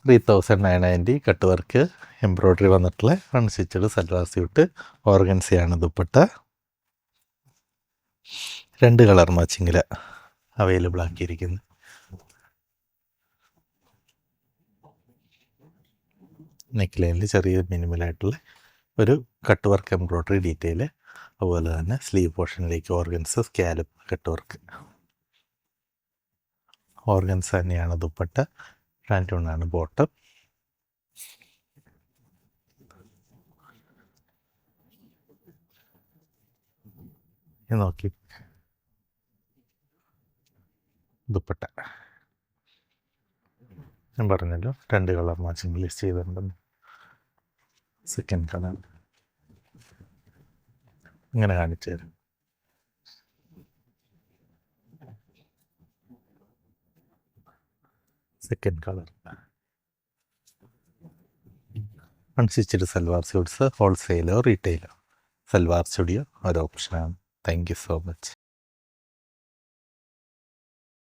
3990 cut work embroidery വന്നിട്ടുള്ള unstitched salwar suit ഓർഗൻസിയാണ് dupatta. 2 colour മാച്ചിങ്ങിൽ അവൈലബിൾ ആക്കിയിരിക്കുന്നു. നെക്ക് ലൈനിൽ ചെറിയ മിനിമലായിട്ടുള്ള ഒരു കട്ട് വർക്ക് എംബ്രോയ്ഡറി ഡീറ്റെയിൽ, അതുപോലെ തന്നെ സ്ലീവ് പോർഷനിലേക്ക് organza scallop cut work. Organza തന്നെയാണ് ദുപ്പട്ട, ഷാൻറ്റൂണാണ് ബോട്ടം. നോക്കി ദുപ്പട്ട ഞാൻ പറഞ്ഞല്ലോ 2 കളർ മാച്ചിങ് ലിസ്റ്റ് ചെയ്തിട്ടുണ്ടെന്ന്. സെക്കൻഡ് കളർ ഇങ്ങനെ കാണിച്ചു തരും. Second colour unstitched salwar suits ഹോൾസെയിലോ റീറ്റെയിലോ സൽവാർ സ്റ്റുഡിയോ ഒരു ഓപ്ഷനാണ്. Thank you so much.